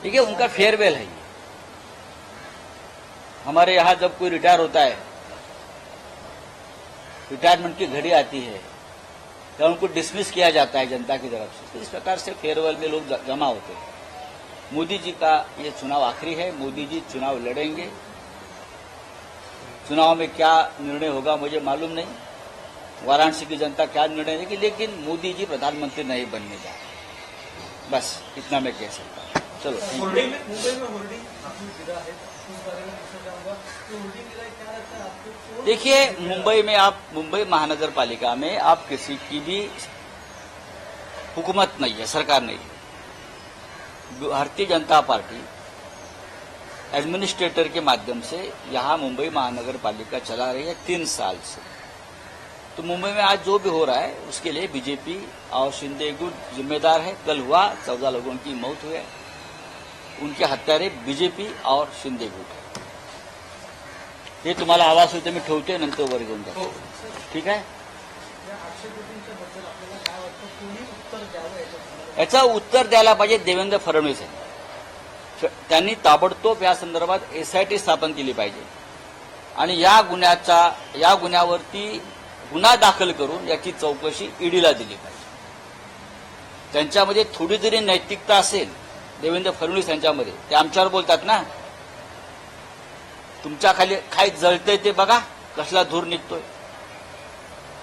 देखिए उनका फेयरवेल है। हमारे यहाँ जब कोई रिटायर होता है, रिटायरमेंट की घड़ी आती है, तो उनको डिसमिस किया जाता है जनता की तरफ से। तो इस प्रकार से फेयरवेल में लोग जमा होते हैं। मोदी जी का ये चुनाव आखिरी है, मोदी जी चुनाव लड़ेंगे। चुनाव में क्या निर्णय होगा मुझे मालूम नहीं, वाराणसी की जनता क्या निर्णय लेगी, लेकिन मोदी जी प्रधानमंत्री नहीं बनने जा रहे। बस इतना मैं कह सकता हूँ। चलो मुंबई में होर्डिंग आपने गिरा है, उस बारे में पूछना चाहूंगा कि होर्डिंग गिरा है, क्या लगता है आपको? देखिए मुंबई में आप मुंबई महानगर पालिका में आप किसी की भी हुकूमत नहीं है, सरकार नहीं है। भारतीय जनता पार्टी एडमिनिस्ट्रेटर के माध्यम से यहां मुंबई महानगर पालिका चला रही है 3 साल से। तो मुंबई में आज जो भी हो रहा है उसके लिए बीजेपी और शिंदे गुट जिम्मेदार है। कल हुआ 14 लोगों की मौत हुई है, उनके हत्यारे बीजेपी और शिंदे गुट है। हे तुम्हाला आवाज होते मी ठेवतोय, नंतर वर घेऊन जातो, ठीक आहे? याचा उत्तर द्यायला पाहिजे देवेंद्र फडणवीस यांनी। त्यांनी ताबडतोब या संदर्भात एसआयटी स्थापन केली पाहिजे आणि या गुन्ह्यावरती गुन्हा दाखल करून याची चौकशी ईडीला दिली पाहिजे। त्यांच्यामध्ये थोडी जरी नैतिकता असेल देवेंद्र फडणवीस यांच्यामध्ये, ते आमच्यावर बोलतात ना, तुमच्या खाली काय जळतंय ते बघा, कसला धूर निघतोय।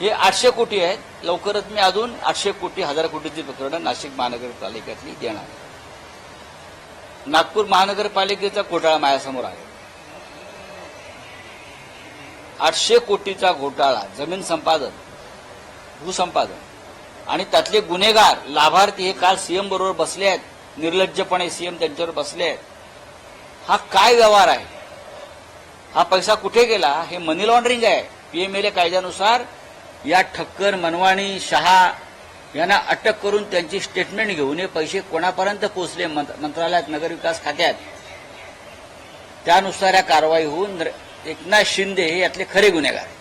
हे 800 कोटी आहेत, लवकरच मी अजून 800 कोटी 1000 कोटीची प्रकरणं नाशिक महानगरपालिकेतली देणार। नागपूर महानगरपालिकेचा घोटाळा माझ्यासमोर आहे, 800 कोटीचा घोटाळा, जमीन संपादन, भूसंपादन, आणि त्यातले गुन्हेगार लाभार्थी हे काल सीएम बरोबर बसले आहेत, निर्लज्जपणे सीएम त्यांच्यावर बसले आहेत। हा काय व्यवहार आहे? हा पैसा कुठे गेला? हे मनी लॉन्ड्रिंग आहे। पीएमएलए कायद्यानुसार या ठक्कर, मनवाणी, शहा यांना अटक करून त्यांची स्टेटमेंट घेऊन हे पैसे कोणापर्यंत पोहोचले मंत्रालयात, नगरविकास खात्यात, त्यानुसार या कारवाई होऊन एकनाथ शिंदे हे यातले खरे गुन्हेगार आहेत।